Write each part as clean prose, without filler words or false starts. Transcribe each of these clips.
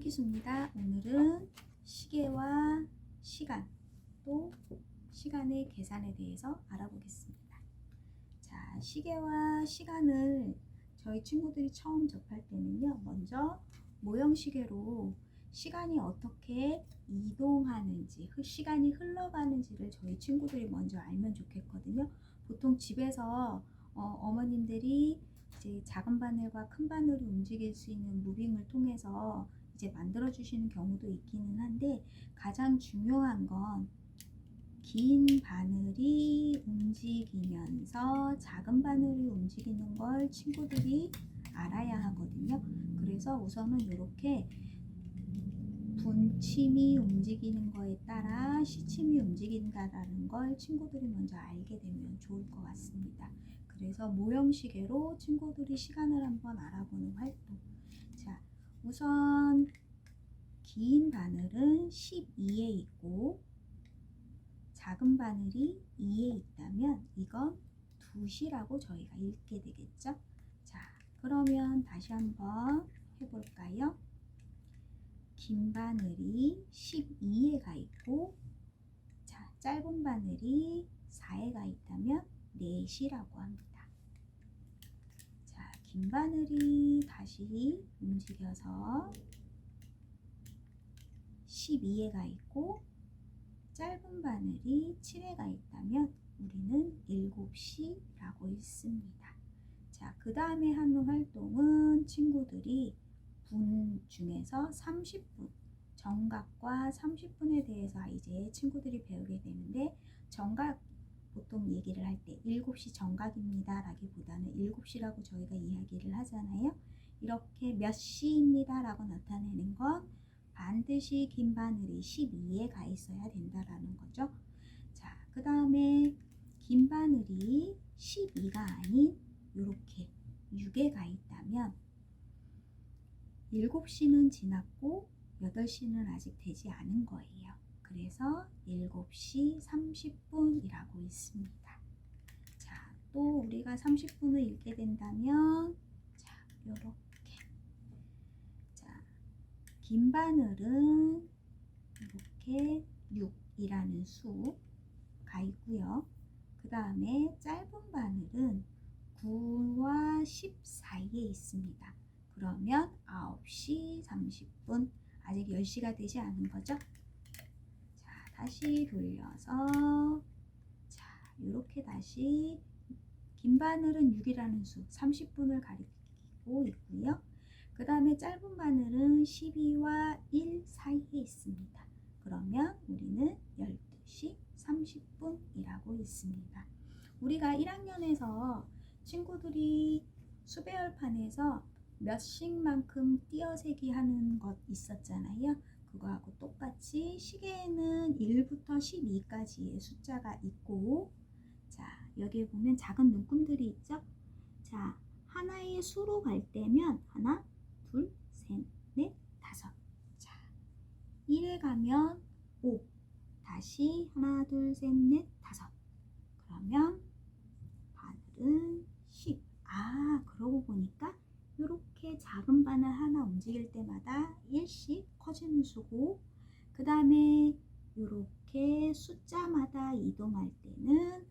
손기수입니다. 오늘은 시계와 시간, 또 시간의 계산에 대해서 알아보겠습니다. 자, 시계와 시간을 저희 친구들이 처음 접할 때는요, 먼저 모형시계로 시간이 어떻게 이동하는지, 시간이 흘러가는지를 저희 친구들이 먼저 알면 좋겠거든요. 보통 집에서 어머님들이 이제 작은 바늘과 큰 바늘을 움직일 수 있는 무빙을 통해서 이제 만들어 주시는 경우도 있기는 한데, 가장 중요한 건 긴 바늘이 움직이면서 작은 바늘이 움직이는 걸 친구들이 알아야 하거든요. 그래서 우선은 이렇게 분침이 움직이는 거에 따라 시침이 움직인다라는 걸 친구들이 먼저 알게 되면 좋을 것 같습니다. 그래서 모형시계로 친구들이 시간을 한번 알아보는 활동. 자, 우선 긴 바늘은 12에 있고 작은 바늘이 2에 있다면 이건 2시라고 저희가 읽게 되겠죠. 자, 그러면 다시 한번 해볼까요? 긴 바늘이 12에 가 있고, 자, 짧은 바늘이 4에 가 있다면 4시라고 합니다. 자, 긴 바늘이 다시 움직여서 12에 가 있고 짧은 바늘이 7에 가 있다면 우리는 7시라고 읽습니다. 자, 그 다음에 하는 활동은 친구들이 분 중에서 30분, 정각과 30분에 대해서 이제 친구들이 배우게 되는데, 정각 보통 얘기를 할 때 7시 정각입니다 라기보다는 7시라고 저희가 이야기를 하잖아요. 이렇게 몇 시입니다 라고 나타내는 건 반드시 긴 바늘이 12에 가 있어야 된다라는 거죠. 자, 그 다음에 긴 바늘이 12가 아닌 이렇게 6에 가 있다면 7시는 지났고 8시는 아직 되지 않은 거예요. 그래서 7시 30분이라고 있습니다. 자, 또 우리가 30분을 읽게 된다면, 자, 요렇게. 자, 긴 바늘은 이렇게 6이라는 수가 있고요. 그 다음에 짧은 바늘은 9와 10 사이에 있습니다. 그러면 9시 30분, 아직 10시가 되지 않은 거죠. 자, 다시 돌려서, 자, 이렇게 다시 긴 바늘은 6이라는 수 30분을 가리키고 있고요. 그 다음에 짧은 바늘은 12와 1 사이에 있습니다. 그러면 우리는 12시 30분이라고 있습니다. 우리가 1학년에서 친구들이 수배열판에서 몇 식만큼 띄어세기 하는 것 있었잖아요. 그거하고 똑같이 시계에는 1부터 12까지의 숫자가 있고, 자, 여기에 보면 작은 눈금들이 있죠. 자, 하나의 수로 갈 때면 하나, 둘, 셋, 넷, 다섯. 자, 1에 가면 5. 다시 하나, 둘, 셋, 넷, 다섯. 그러면 바늘은 10. 아, 그러고 보니까 이렇게 작은 바늘 하나 움직일 때마다 1씩 커지는 수고, 그 다음에 이렇게 숫자마다 이동할 때는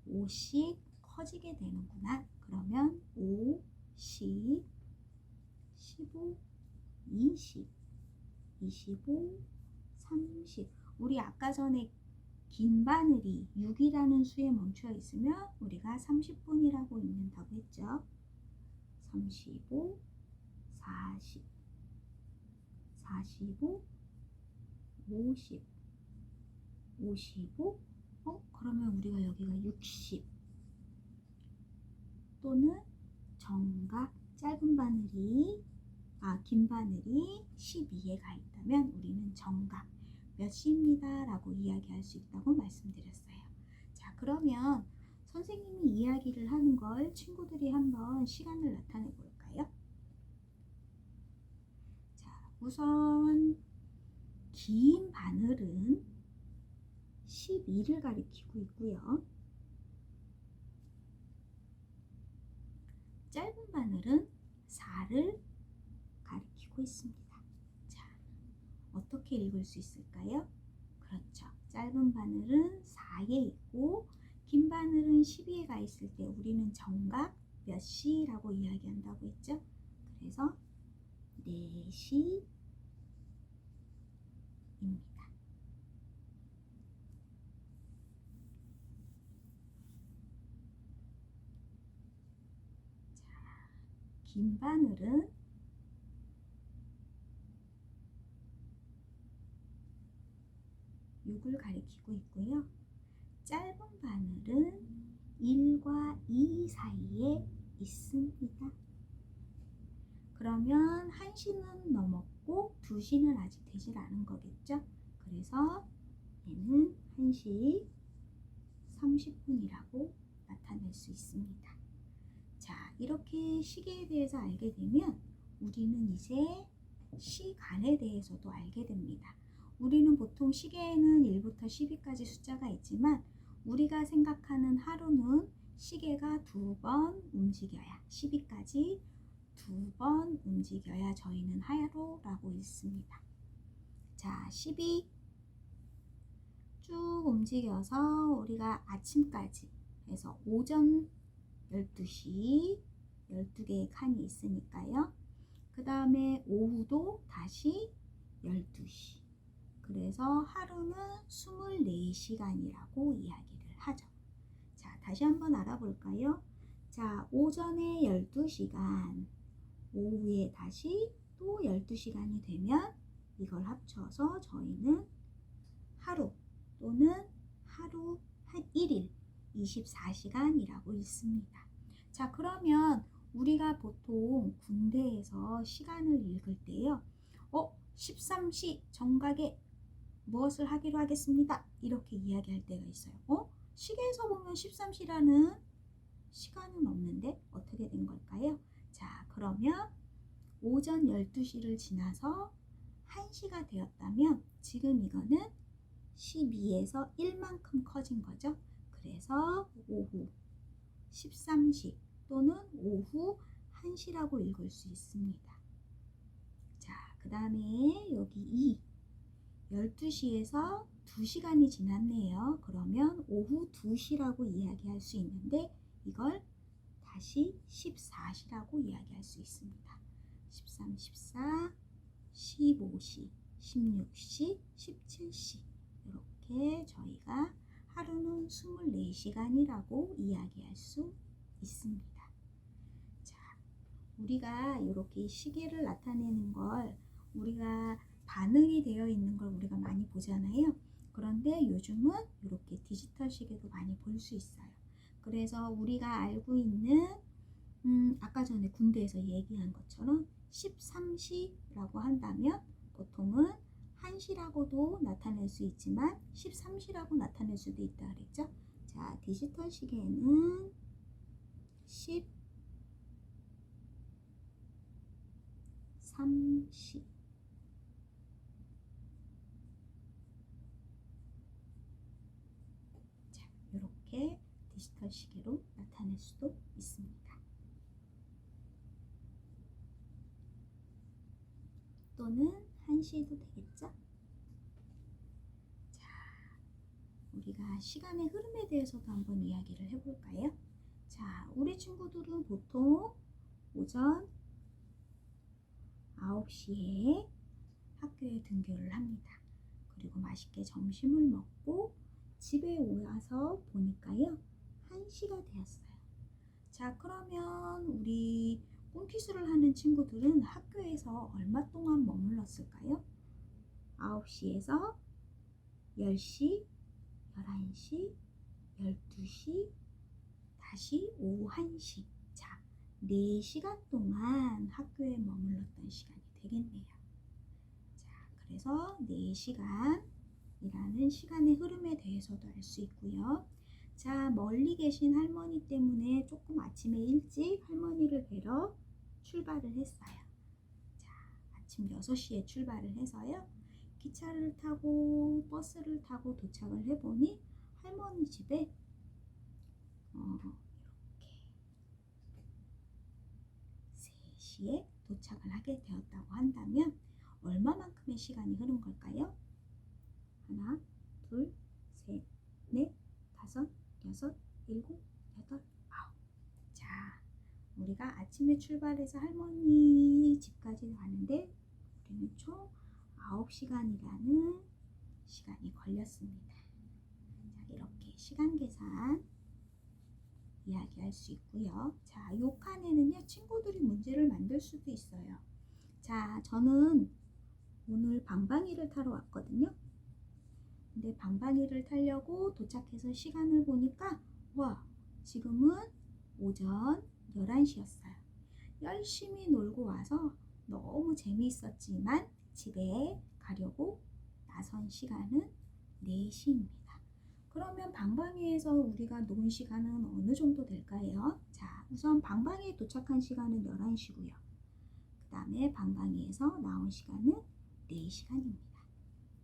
5씩 커지게 되는구나. 그러면 5, 10, 15, 20, 25, 30. 우리 아까 전에 긴 바늘이 6이라는 수에 멈춰 있으면 우리가 30분이라고 읽는다고 했죠. 35, 40, 45, 50, 55. 그러면 우리가 여기가 60. 또는 정각, 짧은 바늘이 긴 바늘이 12에 가 있다면 우리는 정각 몇 시입니다 라고 이야기할 수 있다고 말씀드렸어요. 자, 그러면 선생님이 이야기를 하는 걸 친구들이 한번 시간을 나타내 볼까요? 자, 우선 긴 바늘은 12를 가리키고 있고요. 짧은 바늘은 4를 가리키고 있습니다. 자, 어떻게 읽을 수 있을까요? 그렇죠. 짧은 바늘은 4에 있고 긴 바늘은 12에 가 있을 때 우리는 정각 몇 시라고 이야기한다고 했죠? 그래서 4시입니다. 긴 바늘은 6을 가리키고 있고요. 짧은 바늘은 1과 2 사이에 있습니다. 그러면 1시는 넘었고 2시는 아직 되질 않은 거겠죠? 그래서 얘는 1시 30분이라고 나타낼 수 있습니다. 자, 이렇게 시계에 대해서 알게 되면 우리는 이제 시간에 대해서도 알게 됩니다. 우리는 보통 시계에는 1부터 10위까지 숫자가 있지만 우리가 생각하는 하루는 시계가 2번 움직여야 10위까지 2번 움직여야 저희는 하루라고 읽습니다. 자, 10위 쭉 움직여서 우리가 아침까지 해서 오전 12시 12개의 칸이 있으니까요. 그 다음에 오후도 다시 12시. 그래서 하루는 24시간이라고 이야기를 하죠. 자, 다시 한번 알아볼까요? 자, 오전에 12시간, 오후에 다시 또 12시간이 되면 이걸 합쳐서 저희는 하루 또는 하루 한 1일 24시간이라고 읽습니다. 자, 그러면 우리가 보통 군대에서 시간을 읽을 때요. 13시 정각에 무엇을 하기로 하겠습니다. 이렇게 이야기할 때가 있어요. 시계에서 보면 13시라는 시간은 없는데 어떻게 된 걸까요? 자, 그러면 오전 12시를 지나서 1시가 되었다면 지금 이거는 12에서 1만큼 커진 거죠. 그래서 오후 13시 또는 오후 1시라고 읽을 수 있습니다. 자, 그 다음에 여기 12시에서 2시간이 지났네요. 그러면 오후 2시라고 이야기할 수 있는데 이걸 다시 14시라고 이야기할 수 있습니다. 13, 14, 15시, 16시, 17시 이렇게 저희가 하루는 24시간이라고 이야기할 수 있습니다. 자, 우리가 이렇게 시계를 나타내는 걸 우리가 바늘이 되어 있는 걸 우리가 많이 보잖아요. 그런데 요즘은 이렇게 디지털 시계도 많이 볼 수 있어요. 그래서 우리가 알고 있는 아까 전에 군대에서 얘기한 것처럼 13시라고 한다면 보통은 1시라고도 나타낼 수 있지만 13시라고 나타낼 수도 있다 그랬죠. 자, 디지털 시계는 13시 자, 이렇게 디지털 시계로 나타낼 수도 있습니다. 또는 1시도 되겠죠? 자, 우리가 시간의 흐름에 대해서도 한번 이야기를 해볼까요? 자, 우리 친구들은 보통 오전 9시에 학교에 등교를 합니다. 그리고 맛있게 점심을 먹고 집에 와서 보니까요 1시가 되었어요. 자, 그러면 우리 꿈키스를 하는 친구들은 학교에서 얼마 동안 머물렀을까요? 9시에서 10시, 11시, 12시, 다시 오후 1시. 자, 4시간 동안 학교에 머물렀던 시간이 되겠네요. 자, 그래서 4시간이라는 시간의 흐름에 대해서도 알 수 있고요. 자, 멀리 계신 할머니 때문에 조금 아침에 일찍 할머니를 뵈러 출발을 했어요. 자, 아침 6시에 출발을 해서요. 기차를 타고 버스를 타고 도착을 해보니 할머니 집에 이렇게 3시에 도착을 하게 되었다고 한다면 얼마만큼의 시간이 흐른 걸까요? 하나, 둘, 셋, 넷, 다섯, 여섯, 일곱, 여덟, 아홉. 자, 우리가 아침에 출발해서 할머니 집까지 가는데 우리는 총 9시간이라는 시간이 걸렸습니다. 자, 이렇게 시간 계산 이야기할 수 있고요. 자, 요 칸에는요, 친구들이 문제를 만들 수도 있어요. 자, 저는 오늘 방방이를 타러 왔거든요. 근데 방방이를 타려고 도착해서 시간을 보니까 와, 지금은 오전 11시였어요. 열심히 놀고 와서 너무 재미있었지만 집에 가려고 나선 시간은 4시입니다. 그러면 방방이에서 우리가 논 시간은 어느 정도 될까요? 자, 우선 방방이에 도착한 시간은 11시고요. 그 다음에 방방이에서 나온 시간은 4시간입니다.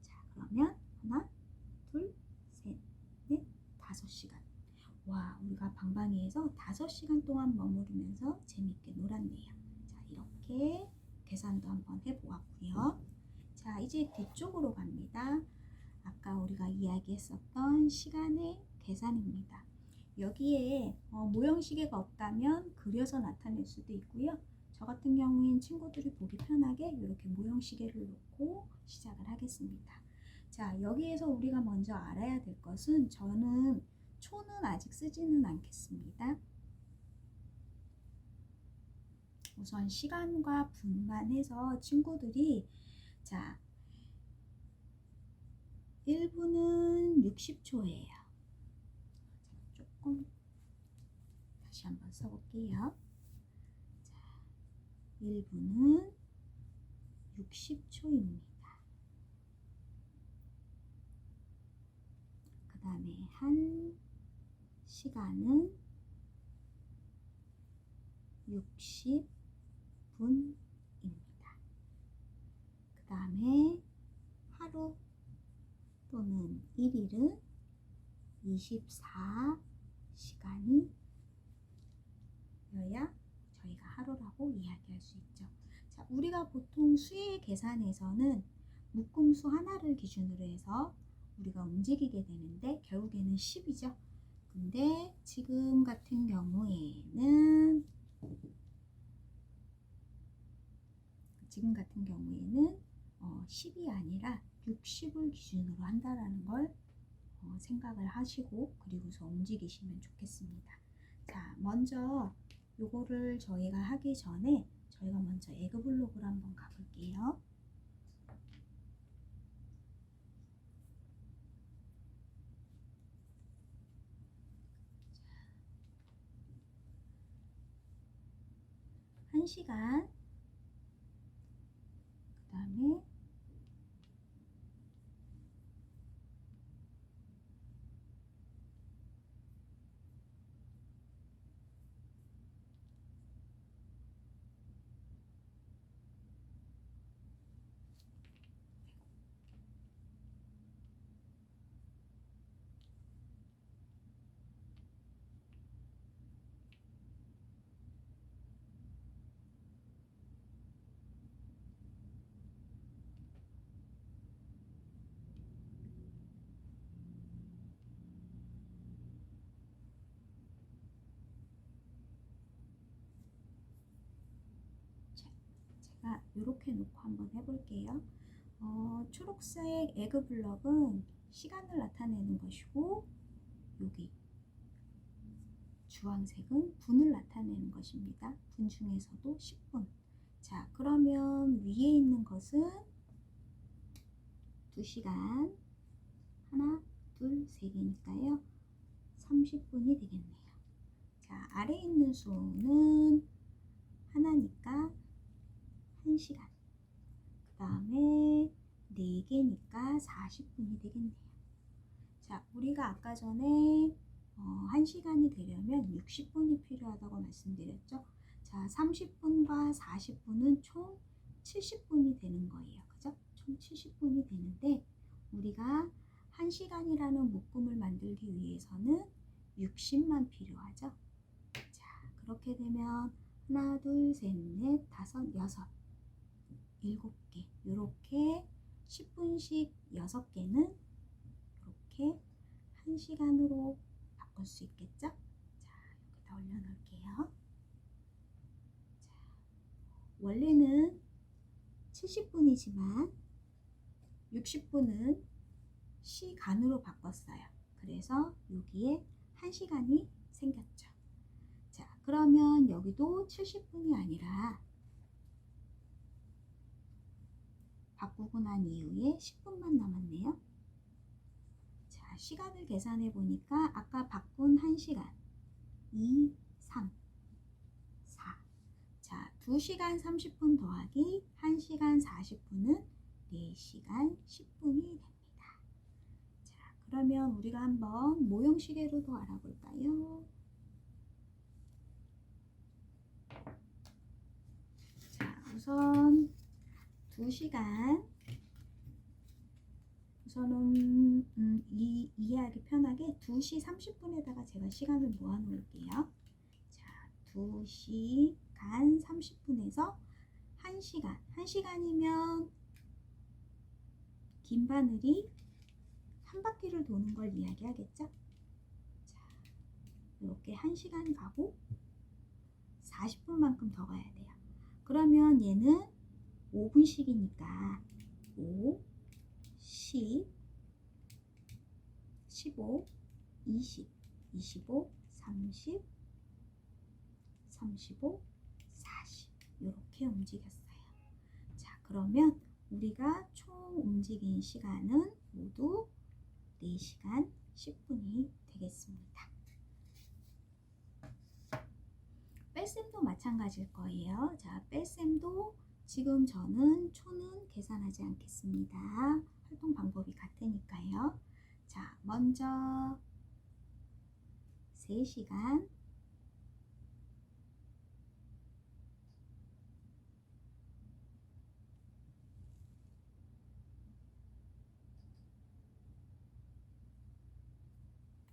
자, 그러면 하나, 둘, 셋, 넷, 5시간. 와, 우리가 방방이에서 5시간 동안 머무르면서 재밌게 놀았네요. 자, 이렇게 계산도 한번 해보았고요. 자, 이제 뒤쪽으로 갑니다. 아까 우리가 이야기했었던 시간의 계산입니다. 여기에 모형시계가 없다면 그려서 나타낼 수도 있고요. 저 같은 경우엔 친구들이 보기 편하게 이렇게 모형시계를 놓고 시작을 하겠습니다. 자, 여기에서 우리가 먼저 알아야 될 것은 저는 초는 아직 쓰지는 않겠습니다. 우선 시간과 분만 해서 친구들이 자, 1분은 60초예요. 조금 다시 한번 써볼게요. 자, 1분은 60초입니다. 그 다음에 1시간은 60분입니다. 그 다음에 하루 또는 1일은 24시간이 여야 저희가 하루라고 이야기할 수 있죠. 자, 우리가 보통 수의 계산에서는 묶음수 하나를 기준으로 해서 우리가 움직이게 되는데 결국에는 10이죠. 근데 지금 같은 경우에는 10이 아니라 60을 기준으로 한다라는 걸 생각을 하시고 그리고서 움직이시면 좋겠습니다. 자, 먼저 요거를 저희가 하기 전에 저희가 먼저 에그 블록으로 한번 가볼게요. 자, 1시간 그 다음에 제가 이렇게 놓고 한번 해볼게요. 초록색 에그 블럭은 시간을 나타내는 것이고 여기 주황색은 분을 나타내는 것입니다. 분 중에서도 10분. 자, 그러면 위에 있는 것은 2시간 하나, 둘, 세 개니까요. 30분이 되겠네요. 자, 아래에 있는 수는 하나니까 1시간. 그 다음에 4개니까 40분이 되겠네요. 자, 우리가 아까 전에 1시간이 되려면 60분이 필요하다고 말씀드렸죠. 자, 30분과 40분은 총 70분이 되는 거예요. 그죠? 총 70분이 되는데 우리가 1시간이라는 묶음을 만들기 위해서는 60만 필요하죠. 자, 그렇게 되면 하나, 둘, 셋, 넷, 다섯, 여섯, 7개 이렇게 10분씩 6개는 이렇게 1시간으로 바꿀 수 있겠죠? 자, 여기다 올려놓을게요. 자, 원래는 70분이지만 60분은 시간으로 바꿨어요. 그래서 여기에 1시간이 생겼죠. 자, 그러면 여기도 70분이 아니라 바꾸고 난 이후에 10분만 남았네요. 자, 시간을 계산해 보니까 아까 바꾼 1시간 2, 3, 4. 자, 2시간 30분 더하기 1시간 40분은 4시간 10분이 됩니다. 자, 그러면 우리가 한번 모형시계로도 알아볼까요? 자, 우선 2시간, 우선은 이해하기 편하게 2시 30분에다가 제가 시간을 모아 놓을게요. 자, 2시간 30분에서 1시간, 1시간이면 긴 바늘이 한 바퀴를 도는 걸 이야기하겠죠? 자, 이렇게 1시간 가고 40분만큼 더 가야 돼요. 그러면 얘는 5분씩이니까 5, 10, 15, 20, 25, 30, 35, 40 이렇게 움직였어요. 자, 그러면 우리가 총 움직인 시간은 모두 4시간 10분이 되겠습니다. 뺄셈도 마찬가지일 거예요. 자, 뺄셈도 지금 저는 초는 계산하지 않겠습니다. 활동 방법이 같으니까요. 자, 먼저 3시간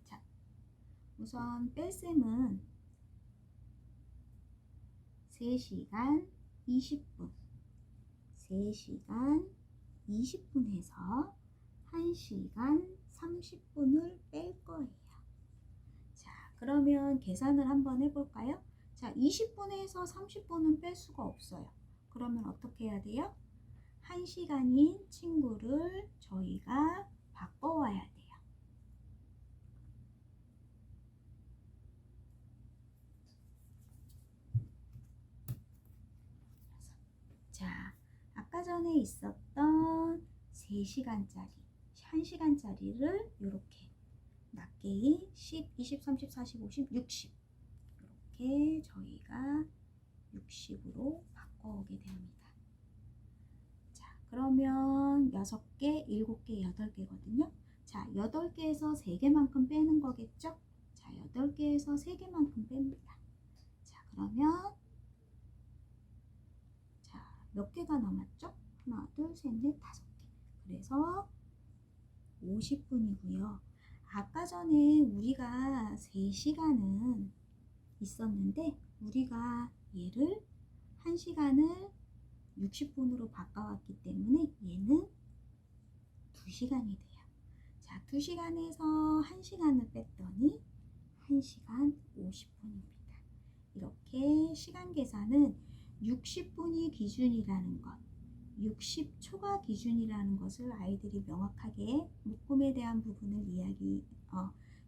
자, 우선 뺄셈은 3시간 20분 3시간 20분에서 1시간 30분을 뺄 거예요. 자, 그러면 계산을 한번 해볼까요? 자, 20분에서 30분은 뺄 수가 없어요. 그러면 어떻게 해야 돼요? 1시간인 친구를 저희가 바꿔와야 돼요. 자, 아까 전에 있었던 3시간짜리, 1시간짜리를 이렇게 낱개의 10, 20, 30, 40, 50, 60 이렇게 저희가 60으로 바꿔오게 됩니다. 자, 그러면 6개, 7개, 8개거든요. 자, 8개에서 3개만큼 빼는 거겠죠? 자, 8개에서 3개만큼 뺍니다. 자, 그러면 몇 개가 남았죠? 하나, 둘, 셋, 넷, 5개. 그래서 50분이고요. 아까 전에 우리가 3시간은 있었는데 우리가 얘를 1시간을 60분으로 바꿔왔기 때문에 얘는 2시간이 돼요. 자, 2시간에서 1시간을 뺐더니 1시간 50분입니다. 이렇게 시간 계산은 60분이 기준이라는 것, 60초가 기준이라는 것을 아이들이 명확하게 묶음에 대한 부분을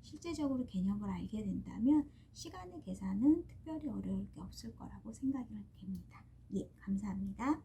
실제적으로 개념을 알게 된다면 시간의 계산은 특별히 어려울 게 없을 거라고 생각이 됩니다. 예, 감사합니다.